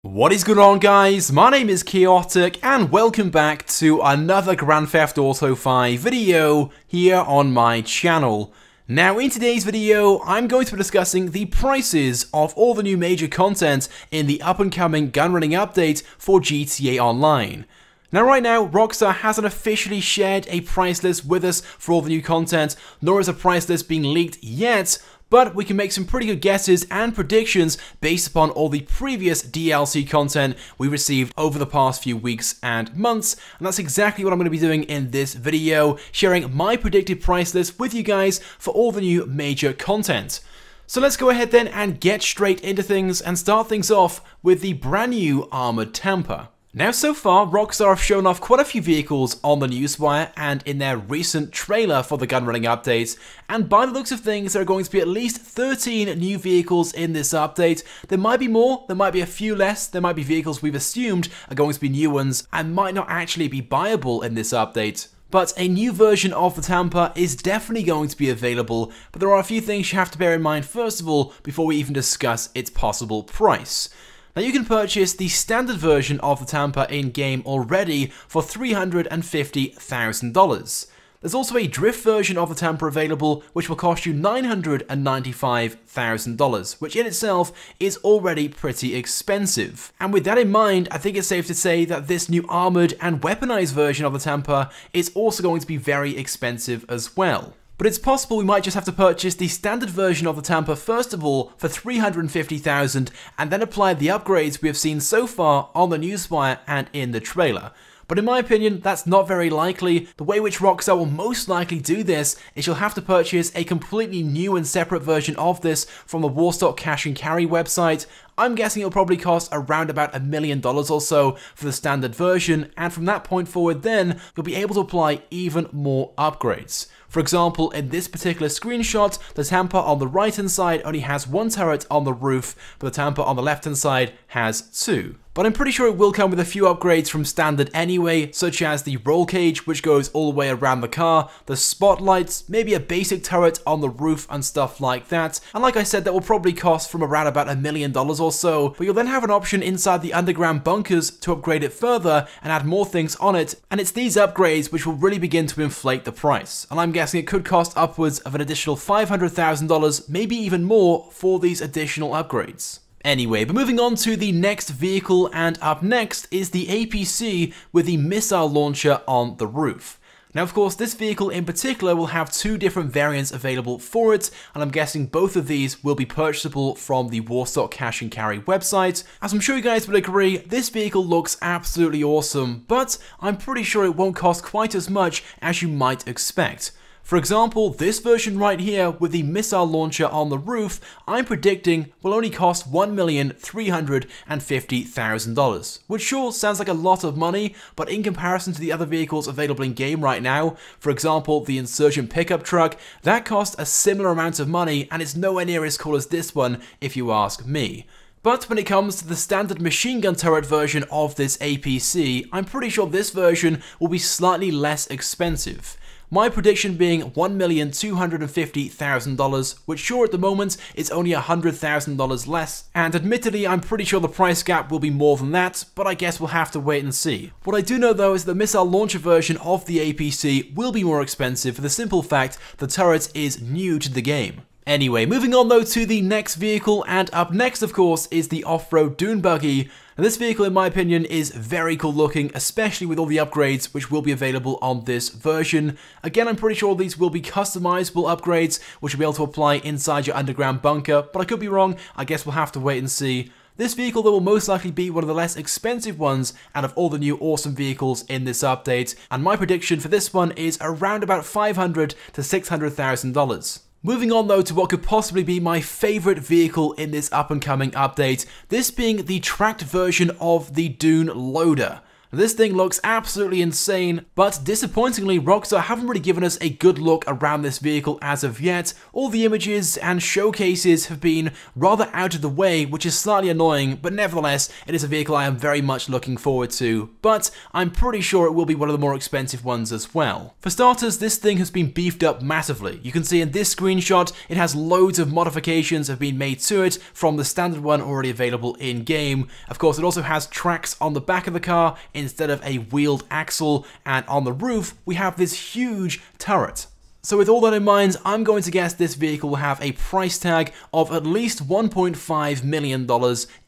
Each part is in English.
What is going on, guys? My name is Chaotic and welcome back to another Grand Theft Auto 5 video here on my channel. Now in today's video I'm going to be discussing the prices of all the new major content in the up and coming Gunrunning update for GTA Online. Now right now, Rockstar hasn't officially shared a price list with us for all the new content, nor is a price list being leaked yet, but we can make some pretty good guesses and predictions based upon all the previous DLC content we received over the past few weeks and months, and that's exactly what I'm going to be doing in this video, sharing my predicted price list with you guys for all the new major content. So let's go ahead then and get straight into things and start things off with the brand new armored Tampa. Now so far, Rockstar have shown off quite a few vehicles on the newswire and in their recent trailer for the Gunrunning update, and by the looks of things there are going to be at least 13 new vehicles in this update. There might be more, there might be a few less, there might be vehicles we've assumed are going to be new ones and might not actually be buyable in this update. But a new version of the Tampa is definitely going to be available, but there are a few things you have to bear in mind first of all before we even discuss its possible price. Now you can purchase the standard version of the Tampa in-game already for $350,000. There's also a drift version of the Tampa available which will cost you $995,000, which in itself is already pretty expensive. And with that in mind, I think it's safe to say that this new armored and weaponized version of the Tampa is also going to be very expensive as well. But it's possible we might just have to purchase the standard version of the Tampa first of all for $350,000 and then apply the upgrades we have seen so far on the newswire and in the trailer. But in my opinion, that's not very likely. The way which Rockstar will most likely do this is you'll have to purchase a completely new and separate version of this from the Warstock Cash and Carry website. I'm guessing it'll probably cost around about $1 million or so for the standard version, and from that point forward then, you'll be able to apply even more upgrades. For example, in this particular screenshot, the Tampa on the right hand side only has one turret on the roof, but the Tampa on the left hand side has two. But I'm pretty sure it will come with a few upgrades from standard anyway, such as the roll cage, which goes all the way around the car, the spotlights, maybe a basic turret on the roof and stuff like that. And like I said, that will probably cost from around about $1 million or so, but you'll then have an option inside the underground bunkers to upgrade it further and add more things on it, and it's these upgrades which will really begin to inflate the price. And I'm guessing it could cost upwards of an additional $500,000, maybe even more, for these additional upgrades. Anyway, but moving on to the next vehicle, and up next is the APC with the missile launcher on the roof. Now of course this vehicle in particular will have two different variants available for it, and I'm guessing both of these will be purchasable from the Warstock Cash and Carry website. As I'm sure you guys would agree, this vehicle looks absolutely awesome, but I'm pretty sure it won't cost quite as much as you might expect. For example, this version right here with the missile launcher on the roof, I'm predicting will only cost $1,350,000, which sure sounds like a lot of money, but in comparison to the other vehicles available in game right now, for example the Insurgent pickup truck, that cost a similar amount of money and it's nowhere near as cool as this one if you ask me. But when it comes to the standard machine gun turret version of this APC, I'm pretty sure this version will be slightly less expensive. My prediction being $1,250,000, which sure at the moment is only $100,000 less, and admittedly I'm pretty sure the price gap will be more than that, but I guess we'll have to wait and see. What I do know though is the missile launcher version of the APC will be more expensive for the simple fact the turret is new to the game. Anyway, moving on though to the next vehicle, and up next of course is the off-road dune buggy. And this vehicle in my opinion is very cool looking, especially with all the upgrades which will be available on this version. Again, I'm pretty sure these will be customizable upgrades which you'll be able to apply inside your underground bunker, but I could be wrong. I guess we'll have to wait and see. This vehicle though will most likely be one of the less expensive ones out of all the new awesome vehicles in this update, and my prediction for this one is around about $500,000 to $600,000. Moving on though to what could possibly be my favourite vehicle in this up and coming update, this being the tracked version of the Dune loader. This thing looks absolutely insane, but disappointingly, Rockstar haven't really given us a good look around this vehicle as of yet. All the images and showcases have been rather out of the way, which is slightly annoying, but nevertheless, it is a vehicle I am very much looking forward to, but I'm pretty sure it will be one of the more expensive ones as well. For starters, this thing has been beefed up massively. You can see in this screenshot, it has loads of modifications have been made to it from the standard one already available in-game. Of course, it also has tracks on the back of the car instead of a wheeled axle, and on the roof we have this huge turret. So with all that in mind, I'm going to guess this vehicle will have a price tag of at least $1.5 million,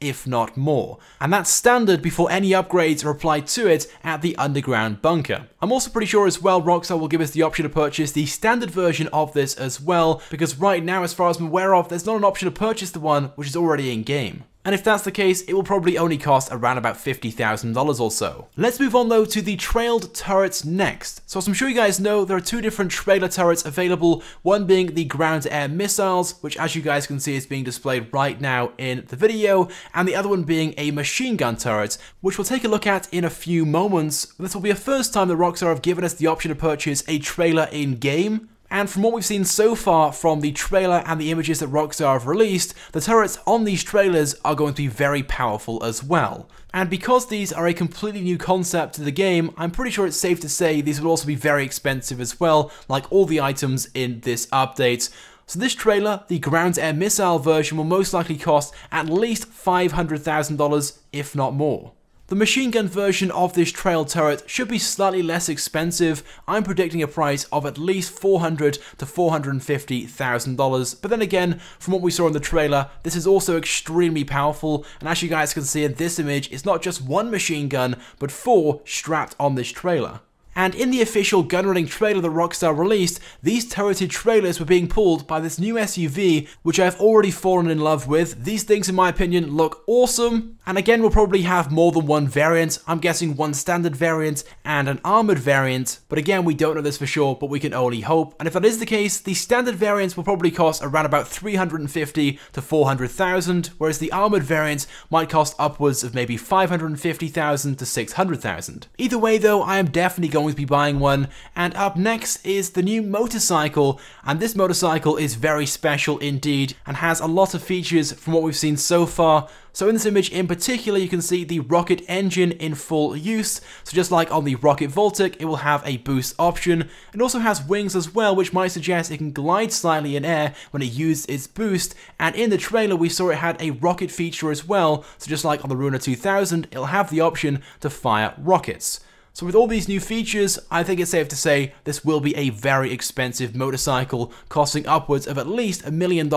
if not more. And that's standard before any upgrades are applied to it at the underground bunker. I'm also pretty sure as well Rockstar will give us the option to purchase the standard version of this as well, because right now, as far as I'm aware of, there's not an option to purchase the one which is already in game. And if that's the case, it will probably only cost around about $50,000 or so. Let's move on though to the trailed turrets next. So as I'm sure you guys know, there are two different trailer turrets available, one being the ground-to-air missiles, which as you guys can see is being displayed right now in the video, and the other one being a machine gun turret, which we'll take a look at in a few moments. This will be a first time that Rockstar have given us the option to purchase a trailer in-game. And from what we've seen so far from the trailer and the images that Rockstar have released, the turrets on these trailers are going to be very powerful as well. And because these are a completely new concept to the game, I'm pretty sure it's safe to say these will also be very expensive as well, like all the items in this update. So this trailer, the ground-to-air missile version, will most likely cost at least $500,000, if not more. The machine gun version of this trail turret should be slightly less expensive. I'm predicting a price of at least $400,000 to $450,000. But then again, from what we saw in the trailer, this is also extremely powerful. And as you guys can see in this image, it's not just one machine gun, but 4 strapped on this trailer. And in the official Gunrunning trailer that Rockstar released, these turreted trailers were being pulled by this new SUV, which I've already fallen in love with. These things, in my opinion, look awesome. And again, we'll probably have more than one variant. I'm guessing one standard variant and an armored variant. But again, we don't know this for sure, but we can only hope. And if that is the case, the standard variants will probably cost around about $350,000 to $400,000, whereas the armored variant might cost upwards of maybe $550,000 to $600,000. Either way though, I am definitely going to be buying one. And up next is the new motorcycle, and this motorcycle is very special indeed and has a lot of features from what we've seen so far. So in this image in particular, you can see the rocket engine in full use. So just like on the Rocket Voltic, it will have a boost option. It also has wings as well, which might suggest it can glide slightly in air when it used its boost. And in the trailer, we saw it had a rocket feature as well. So just like on the Ruiner 2000, it'll have the option to fire rockets. So with all these new features, I think it's safe to say this will be a very expensive motorcycle, costing upwards of at least $1 million,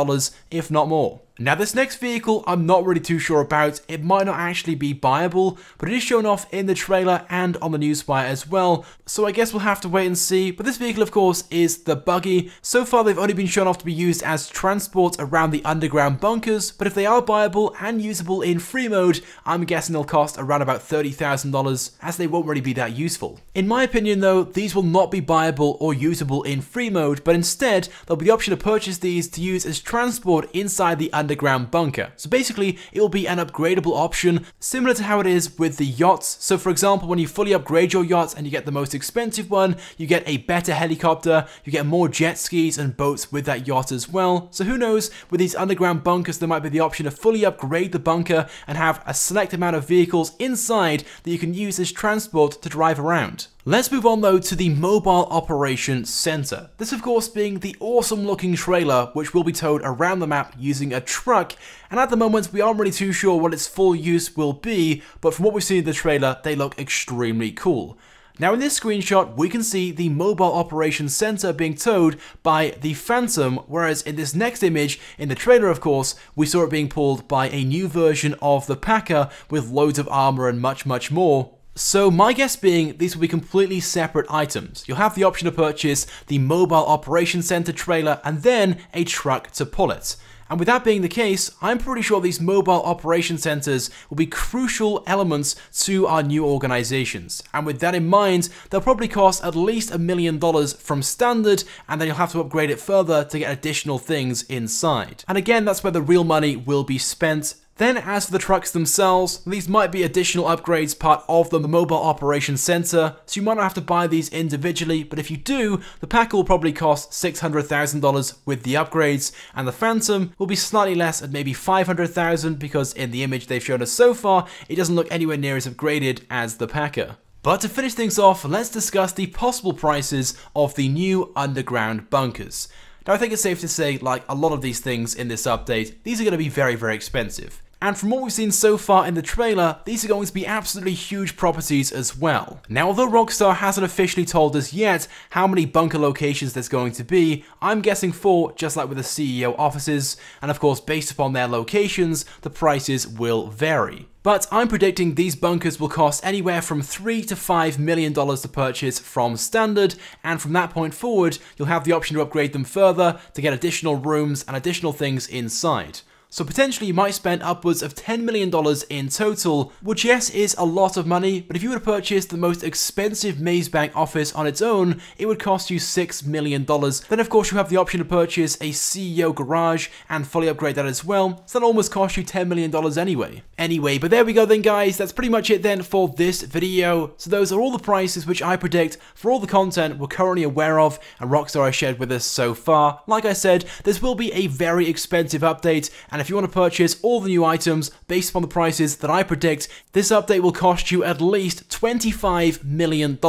if not more. Now this next vehicle I'm not really too sure about. It might not actually be buyable, but it is shown off in the trailer and on the newswire as well, so I guess we'll have to wait and see. But this vehicle of course is the Buggy. So far they've only been shown off to be used as transport around the underground bunkers, but if they are buyable and usable in free mode, I'm guessing they'll cost around about $30,000, as they won't really be that useful. In my opinion though, these will not be buyable or usable in free mode, but instead there'll be the option to purchase these to use as transport inside the underground bunker. So basically it will be an upgradable option, similar to how it is with the yachts. So for example, when you fully upgrade your yachts and you get the most expensive one, you get a better helicopter, you get more jet skis and boats with that yacht as well. So who knows, with these underground bunkers there might be the option to fully upgrade the bunker and have a select amount of vehicles inside that you can use as transport to drive around. Let's move on though to the Mobile Operations Center. This of course being the awesome looking trailer which will be towed around the map using a truck, and at the moment we aren't really too sure what its full use will be, but from what we've seen in the trailer they look extremely cool. Now in this screenshot we can see the Mobile Operations Center being towed by the Phantom, whereas in this next image, in the trailer of course, we saw it being pulled by a new version of the Packer with loads of armor and much more. So my guess being these will be completely separate items. You'll have the option to purchase the Mobile Operations Center trailer and then a truck to pull it. And with that being the case, I'm pretty sure these mobile operation centers will be crucial elements to our new organizations. And with that in mind, they'll probably cost at least $1 million from standard, and then you'll have to upgrade it further to get additional things inside. And again, that's where the real money will be spent. Then as for the trucks themselves, these might be additional upgrades part of the mobile operations center, so you might not have to buy these individually, but if you do, the pack will probably cost $600,000 with the upgrades, and the Phantom will be slightly less at maybe $500,000 because in the image they've shown us so far, it doesn't look anywhere near as upgraded as the Packer. But to finish things off, let's discuss the possible prices of the new underground bunkers. Now I think it's safe to say, like a lot of these things in this update, these are going to be very, very expensive. And from what we've seen so far in the trailer, these are going to be absolutely huge properties as well. Now, although Rockstar hasn't officially told us yet how many bunker locations there's going to be, I'm guessing 4, just like with the CEO offices, and of course based upon their locations, the prices will vary. But I'm predicting these bunkers will cost anywhere from $3 to $5 million to purchase from standard, and from that point forward, you'll have the option to upgrade them further to get additional rooms and additional things inside. So potentially you might spend upwards of $10 million in total, which yes is a lot of money, but if you were to purchase the most expensive maze bank office on its own, it would cost you $6 million. Then of course you have the option to purchase a CEO garage and fully upgrade that as well, so that almost costs you $10 million anyway. But there we go then guys, that's pretty much it then for this video. So those are all the prices which I predict for all the content we're currently aware of and Rockstar has shared with us so far. Like I said, this will be a very expensive update, and if you want to purchase all the new items based upon the prices that I predict, this update will cost you at least $25 million,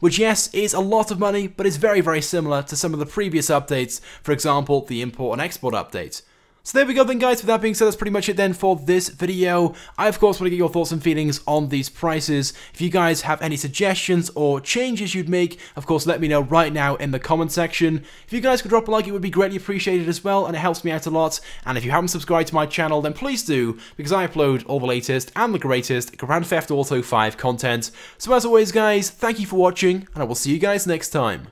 which yes, is a lot of money, but is very, very similar to some of the previous updates, for example, the import and export update. So there we go then guys, with that being said, that's pretty much it then for this video. I of course want to get your thoughts and feelings on these prices. If you guys have any suggestions or changes you'd make, of course let me know right now in the comment section. If you guys could drop a like, it would be greatly appreciated as well, and it helps me out a lot. And if you haven't subscribed to my channel, then please do, because I upload all the latest and the greatest Grand Theft Auto 5 content. So as always guys, thank you for watching, and I will see you guys next time.